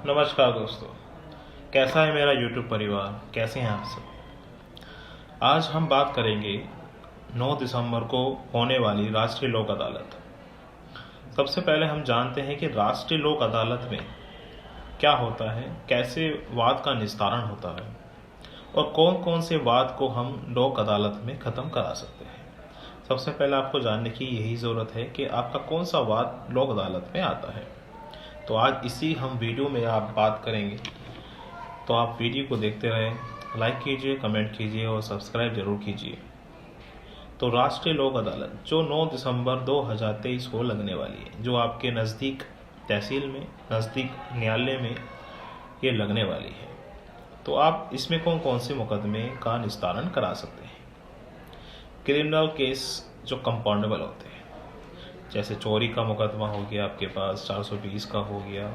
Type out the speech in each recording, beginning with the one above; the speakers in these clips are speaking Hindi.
नमस्कार दोस्तों, कैसा है मेरा YouTube परिवार। कैसे हैं आप सब। आज हम बात करेंगे 9 दिसंबर को होने वाली राष्ट्रीय लोक अदालत। सबसे पहले हम जानते हैं कि राष्ट्रीय लोक अदालत में क्या होता है, कैसे वाद का निस्तारण होता है और कौन कौन से वाद को हम लोक अदालत में ख़त्म करा सकते हैं। सबसे पहले आपको जानने की यही ज़रूरत है कि आपका कौन सा वाद लोक अदालत में आता है। तो आज इसी हम वीडियो में आप बात करेंगे, तो आप वीडियो को देखते रहें, लाइक कीजिए, कमेंट कीजिए और सब्सक्राइब जरूर कीजिए। तो राष्ट्रीय लोक अदालत जो 9 दिसंबर 2023 को लगने वाली है, जो आपके नज़दीक तहसील में, नज़दीक न्यायालय में ये लगने वाली है। तो आप इसमें कौन कौन से मुकदमे का निस्तारण करा सकते हैं। क्रिमिनल केस जो कंपाउंडेबल होते हैं, जैसे चोरी का मुकदमा हो गया आपके पास, 420 का हो गया,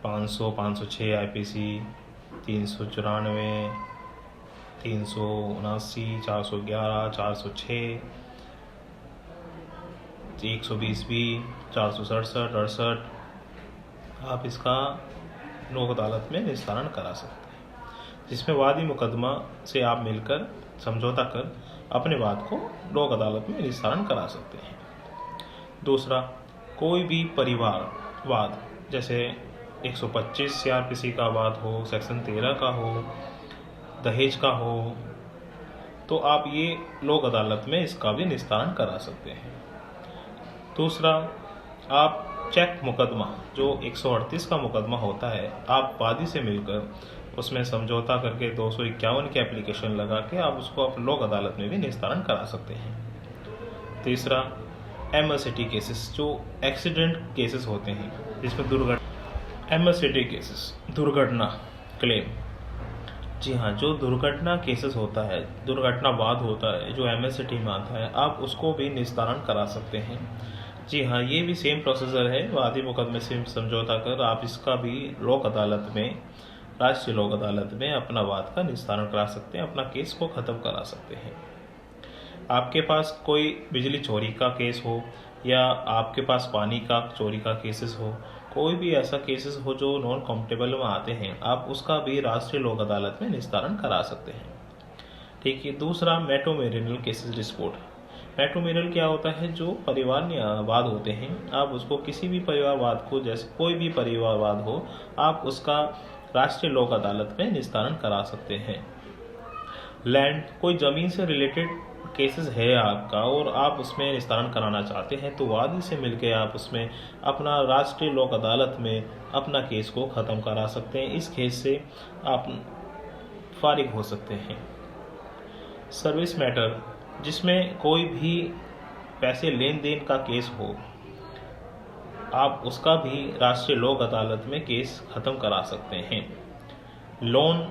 500, 506 IPC, 394, 379, 411, 406, 120B, 467, 68, आप इसका लोक अदालत में निस्तारण करा सकते हैं, जिसमें वादी मुकदमा से आप मिलकर समझौता कर अपने वाद को लोक अदालत में निस्तारण करा सकते हैं। दूसरा, कोई भी परिवार वाद, जैसे 125 CRPC का वाद हो, सेक्शन 13 का हो, दहेज का हो, तो आप ये लोक अदालत में इसका भी निस्तारण करा सकते हैं। दूसरा, आप चेक मुकदमा जो 138 का मुकदमा होता है, आप वादी से मिलकर उसमें समझौता करके 251 की एप्लीकेशन लगा के आप उसको आप लोक अदालत में भी निस्तारण करा सकते हैं। तीसरा, एमएसटी केसेस जो एक्सीडेंट केसेस होते हैं, जिसमें एमएसटी केसेस दुर्घटना क्लेम, जी हाँ, जो दुर्घटना केसेस होता है, दुर्घटना वाद होता है जो एमएसटी में आता है, आप उसको भी निस्तारण करा सकते हैं। जी हाँ, ये भी सेम प्रोसीजर है, वादी मुकदमे से समझौता कर आप इसका भी लोक अदालत में, राष्ट्रीय लोक अदालत में अपना वाद का निस्तारण करा सकते हैं, अपना केस को ख़त्म करा सकते हैं। आपके पास कोई बिजली चोरी का केस हो या आपके पास पानी का चोरी का केसेस हो, कोई भी ऐसा केसेस हो जो नॉन कॉम्पिटेबल में आते हैं, आप उसका भी राष्ट्रीय लोक अदालत में निस्तारण करा सकते हैं। ठीक है। दूसरा, मैट्रिमोनियल केसेस डिस्प्यूट। मैट्रिमोनियल क्या होता है, जो परिवार वाद होते हैं, आप उसको किसी भी परिवार वाद को, जैसे कोई भी परिवार वाद हो, आप उसका राष्ट्रीय लोक अदालत में निस्तारण करा सकते हैं। लैंड, कोई ज़मीन से रिलेटेड केसेस है आपका और आप उसमें निस्तारण कराना चाहते हैं, तो वादी से मिलकर आप उसमें अपना राष्ट्रीय लोक अदालत में अपना केस को ख़त्म करा सकते हैं। इस केस से आप फारिग हो सकते हैं। सर्विस मैटर, जिसमें कोई भी पैसे लेन देन का केस हो, आप उसका भी राष्ट्रीय लोक अदालत में केस ख़त्म करा सकते हैं। लोन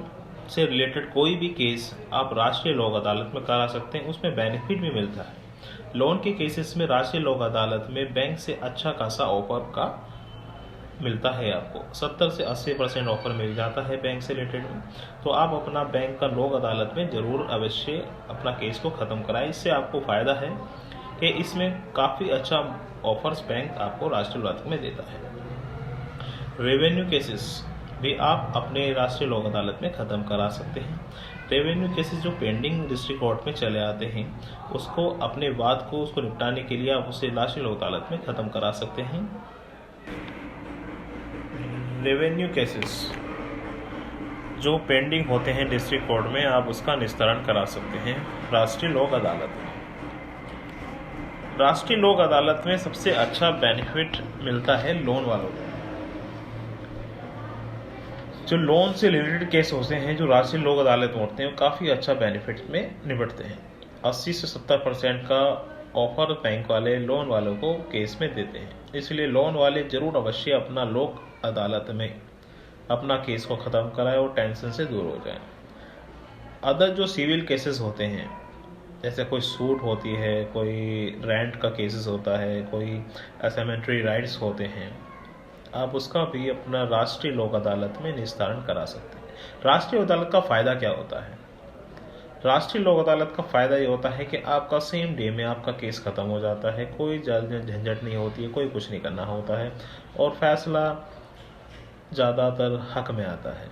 से रिलेटेड कोई भी केस आप राष्ट्रीय लोक अदालत में करा सकते हैं, उसमें बेनिफिट भी मिलता है। लोन के केसेस में राष्ट्रीय लोक अदालत में बैंक से अच्छा खासा ऑफर का मिलता है, आपको 70 से 80% ऑफर मिल जाता है बैंक से रिलेटेड में। तो आप अपना बैंक का लोक अदालत में ज़रूर अवश्य अपना केस को ख़त्म कराएं। इससे आपको फ़ायदा है कि इसमें काफ़ी अच्छा ऑफर्स बैंक आपको राष्ट्रीय अदालत में देता है। रेवेन्यू केसेस भी आप अपने राष्ट्रीय लोक अदालत में ख़त्म करा सकते हैं। रेवेन्यू केसेस जो पेंडिंग डिस्ट्रिक्ट कोर्ट में चले आते हैं, उसको अपने वाद को उसको निपटाने के लिए आप उसे राष्ट्रीय लोक अदालत में ख़त्म करा सकते हैं। रेवेन्यू केसेस जो पेंडिंग होते हैं डिस्ट्रिक्ट कोर्ट में, आप उसका निस्तारण करा सकते हैं राष्ट्रीय लोक अदालत में। राष्ट्रीय लोक अदालत में सबसे अच्छा बेनिफिट मिलता है लोन वालों को। जो लोन से रिलेटेड केस होते हैं, जो राष्ट्रीय लोक अदालत में होते हैं, काफ़ी अच्छा बेनिफिट में निपटते हैं। 80 से 70% का ऑफर बैंक वाले लोन वालों को केस में देते हैं। इसलिए लोन वाले जरूर अवश्य अपना लोक अदालत में अपना केस को ख़त्म कराएं और टेंशन से दूर हो जाएं। अदर जो सिविल केसेस होते हैं, जैसे कोई सूट होती है, कोई रेंट का केसेस होता है, कोई असेमेंट्री राइट्स होते हैं, आप उसका भी अपना राष्ट्रीय लोक अदालत में निस्तारण करा सकते हैं। राष्ट्रीय अदालत का फ़ायदा क्या होता है? राष्ट्रीय लोक अदालत का फ़ायदा ये होता है कि आपका सेम डे में आपका केस ख़त्म हो जाता है, कोई झंझट नहीं होती है, कोई कुछ नहीं करना होता है और फैसला ज़्यादातर हक में आता है।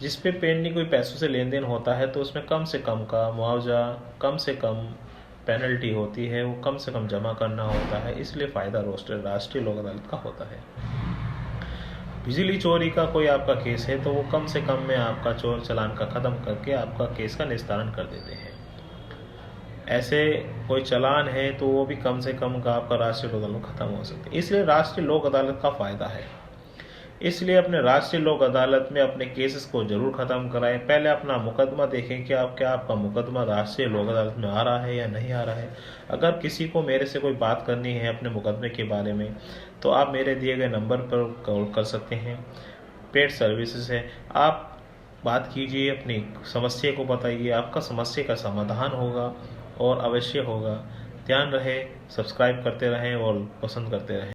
जिस पे पेंडिंग कोई पैसों से लेन देन होता है तो उसमें कम से कम का मुआवजा, कम से कम पेनल्टी होती है, वो कम से कम जमा करना होता है, इसलिए फ़ायदा राष्ट्रीय लोक अदालत का होता है। बिजली चोरी का कोई आपका केस है तो वो कम से कम में आपका चोर चालान का ख़त्म करके आपका केस का निस्तारण कर देते हैं। ऐसे कोई चालान है तो वो भी कम से कम का आपका राष्ट्रीय लोक अदालत खत्म हो सकता है, इसलिए राष्ट्रीय लोक अदालत का फ़ायदा है। इसलिए अपने राष्ट्रीय लोक अदालत में अपने केसेस को जरूर ख़त्म कराएं। पहले अपना मुकदमा देखें कि आपका मुकदमा राष्ट्रीय लोक अदालत में आ रहा है या नहीं आ रहा है। अगर किसी को मेरे से कोई बात करनी है अपने मुकदमे के बारे में तो आप मेरे दिए गए नंबर पर कॉल कर सकते हैं। पेड सर्विसेज है, आप बात कीजिए, अपनी समस्या को बताइए, आपका समस्या का समाधान होगा और अवश्य होगा। ध्यान रहे, सब्सक्राइब करते रहें और पसंद करते रहें।